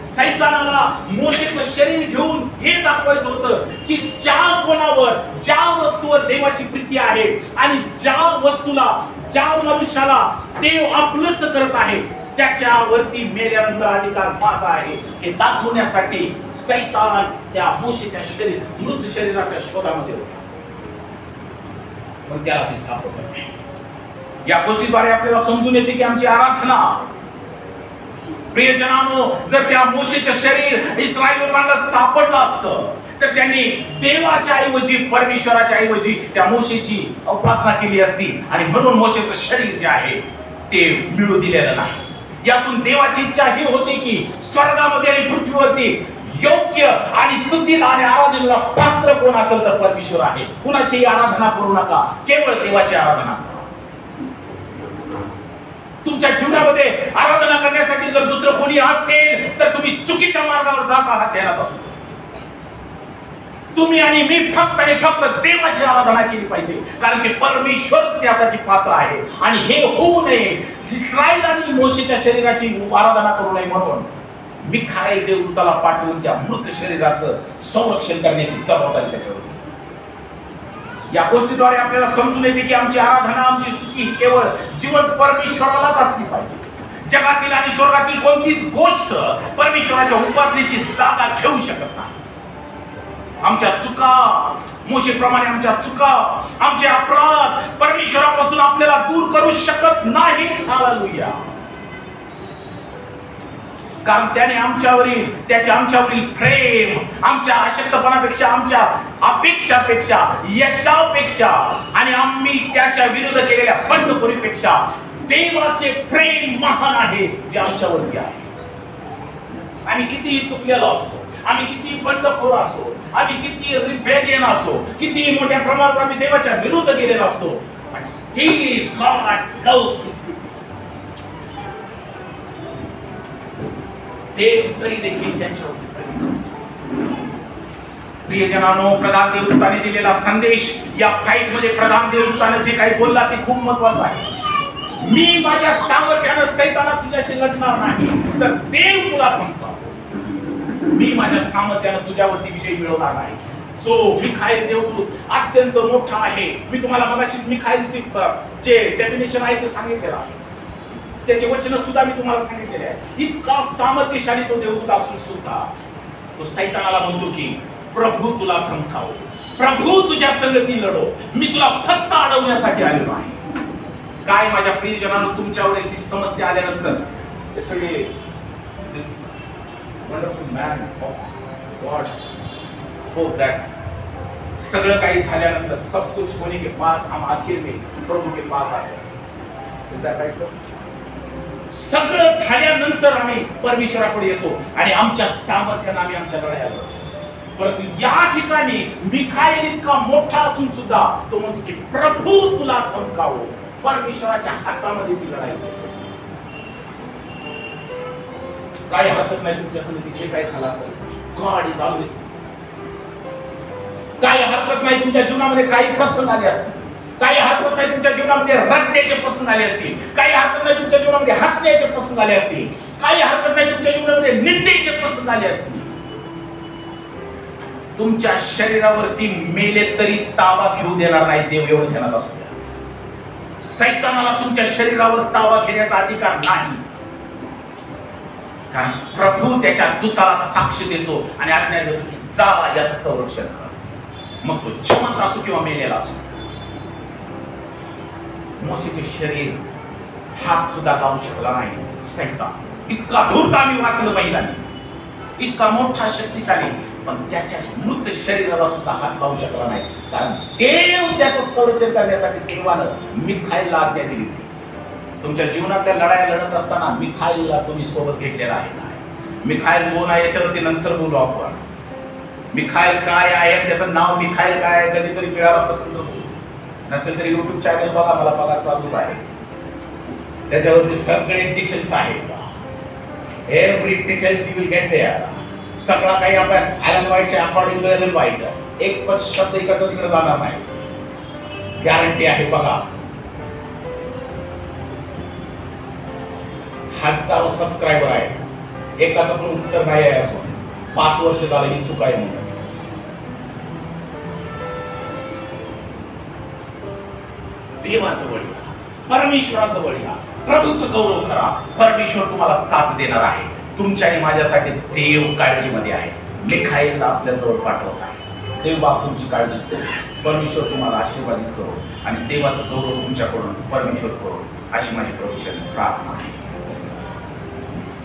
सैतानाला मोशेचं शरीर घेऊन हे दाखवायचं होतं की ज्या कोणावर, ज्या वस्तूवर देवाची प्रीती आहे आणि ज्या वस्तूला, ज्या मनुष्याला देव आपलंच करत आहे त्याच्यावरती मेल्यानंतर अधिकार माझा आहे हे दाखवण्यासाठी सैतान त्या मोशेच्या मृत शरीराच्या शोधामध्ये होता. पण त्याला ती सापडलं नाही. या गोष्टीद्वारे आपल्याला समजून येते की आमची आराधना, प्रियजनांनो, जर त्या मोशेचं शरीर इस्रायल लोकांना सापडलं असतं तर त्यांनी देवाच्या ऐवजी, परमेश्वराच्या ऐवजी त्या मोशेची उपासना केली असती आणि म्हणून मोशेचं शरीर जे आहे ते मिळू दिलेलं नाही. यातून देवाची इच्छा ही होती की स्वर्गामध्ये आणि पृथ्वीवरती योग्य आणि स्तुतीला आणि आराधनेला पात्र कोण असेल तर परमेश्वर आहे. कुणाची आराधना करू नका, केवळ देवाची आराधना. तुमच्या जीवनामध्ये आराधना करण्यासाठी जर दुसरं कोणी असेल तर तुम्ही चुकीच्या मार्गावर जात आहात. ध्यानात असू द्या. तुम्ही आणि मी फक्त आणि फक्त देवाची आराधना केली पाहिजे, कारण की परमेश्वर त्यासाठी पात्र आहे. आणि हे होऊ नये, इस्रायल आणि मोशेच्या शरीराची आराधना करू नये म्हणून मिखाएल देवदूताला पाठवून त्या मृत शरीराचं संरक्षण करण्याची जबाबदारी त्याच्यावर. या गोष्टीद्वारे आपल्याला समजून येते की आमची आराधना, आमची स्तुती केवळ जिवंत परमेश्वरालाच असली पाहिजे. जगातील आणि स्वर्गातील कोणतीच गोष्ट परमेश्वराच्या उपासनेची जागा घेऊ शकत नाही. आमच्या चुका, मोशेप्रमाणे आमच्या चुका, आमचे अपराध परमेश्वरापासून आपल्याला दूर करू शकत नाहीत. हालेलुया. कारण त्याने आमच्यावरील प्रेम, आमच्या अशक्तपणापेक्षा, आमच्या अपेक्षापेक्षा, यशापेक्षा आणि आम्ही त्याच्या विरुद्ध केलेल्या बंडखोरीपेक्षा देवाचे प्रेम महान आहे जे आमच्यावरती आहे. आम्ही कितीही चुकलेलो असतो, आम्ही किती बंडखोर असो, आम्ही किती रिबेलियन असो, किती मोठ्या प्रमाणात आम्ही देवाच्या विरुद्ध गेलेलो असतो, but still God loves his people. देव तरी देखील त्यांच्यावरती प्रेम करतो. प्रियजनांनो, प्रधान देवदूताने दिलेला संदेश, या फाईट मध्ये प्रधान देवदूताने जे काही बोलला ते खूप महत्वाचं आहे. मी माझ्या सामर्थ्यानं सैताना तुझ्याशी लढणार नाही, तर देव तुला धमकावतो. मी माझ्या सामर्थ्यानं तुझ्यावरती विजय मिळवणार नाही. जो मिखाईल देवदूत अत्यंत मोठा आहे. मी तुम्हाला मगाशीच मिखाईलचे जे डेफिनेशन आहे ते सांगितलेलं आहे, त्याचे वचन सुद्धा मी तुम्हाला सांगितलेले आहे. इतका सामर्थ्यशाली तो देवदूत असून सुद्धा तो सैतानाला म्हणतो की प्रभू तुला धमकावो, प्रभू तुझ्या संगती लढो, मी तुला फक्त अडवण्यासाठी आलेलो आहे. काय माझ्या प्रियजनांनो, तुमच्यावर ती समस्या आल्यानंतर yesterday this wonderful man of God spoke that सगळं काही झाल्यानंतर सब कुछ होने के बाद हम आखिर में प्रभु के पास आते हैं. Is that right, sir? सगळं झाल्यानंतर आम्ही परमेश्वराकडे येतो आणि आमच्या सामर्थ्याने आम्ही आमच्या लढाया लढतो. परंतु या ठिकाणी मिखाईल इतका मोठा असून सुद्धा तो म्हणतो की प्रभू तुला धमकावो, परमेश्वराच्या हातामध्ये ती लढाई. काय हरकत नाही तुमच्या संगती जे काही झालं असेल, गॉड इज ऑलवेज. काय हरकत नाही तुमच्या जीवनामध्ये काही प्रसंग आले असतील, काही हरकत नाही तुमच्या जीवनामध्ये रडण्याचे प्रसंग आले असतील, काही हरकत नाही तुमच्या जीवनामध्ये हसण्याचे प्रसंग आले असतील, काही हरकत नाही तुमच्या जीवनामध्ये निंदेचे प्रसंग आले असतील. तुमच्या शरीरावरती मेले तरी ताबा घेऊ देणार नाही देव, एवढं ध्यानात असू द्या. सैतानाला तुमच्या शरीरावर ताबा घेण्याचा अधिकार नाही, कारण प्रभू त्याच्या दूताला साक्ष देतो आणि आज्ञा देतो की जा याचं संरक्षण कर. मग तो जिवंत असो किंवा मेलेला असो. मोशेचे शरीर हात सुद्धा लावू शकला नाही सैतान. इतका धूर्त आम्ही वाचलं महिलांनी, इतका मोठा शक्तिशाली, पण त्याच्या मृत शरीराला सुद्धा हात लावू शकला नाही, कारण देव त्याचं संरक्षण करण्यासाठी देवानं मिखाईलला आज्ञा दिली होती. तुमच्या जीवनातल्या लढाया लढत असताना मिखाईलला तुम्ही सोबत घेतलेला आहे का? मिखाईल कोण आहे याच्यावरती नंतर बोलू आपण. मिखाईल काय आहे, त्याचं नाव मिखाईल काय आहे, कधीतरी मिळाला पसंत होतो. नसेल तरी युट्यूब चॅनल बघा, मला पगार चालूच आहे, त्याच्यावरती सगळे डिटेल्स आहेत. Every details you will get there. सगळा काही अभ्यास ॲलन व्हाईटचे अकॉर्डिंग टू ॲलन व्हाईट, एक पण शब्द इकडचा तिकडे जाणार नाही, गॅरंटी आहे. बघा, हजारो सबस्क्रायबर आहे, एकाचं पण उत्तर नाही आहे अजून. 5 वर्ष झालं ही चूक आहे म्हणून. देवाचं बळी घ्या, परमेश्वराचं बळी घ्या, प्रभूचं गौरव करा. परमेश्वर तुम्हाला साथ देणार आहे. तुमच्या आणि माझ्यासाठी देव काळजीमध्ये आहे. मिखाईलला आपल्या जवळ पाठवत आहे. देव बाप तुमची काळजी करू, परमेश्वर तुम्हाला आशीर्वादित करो आणि देवाचं गौरव तुमच्याकडून परमेश्वर करो, अशी माझी प्रभूची प्रार्थना आहे.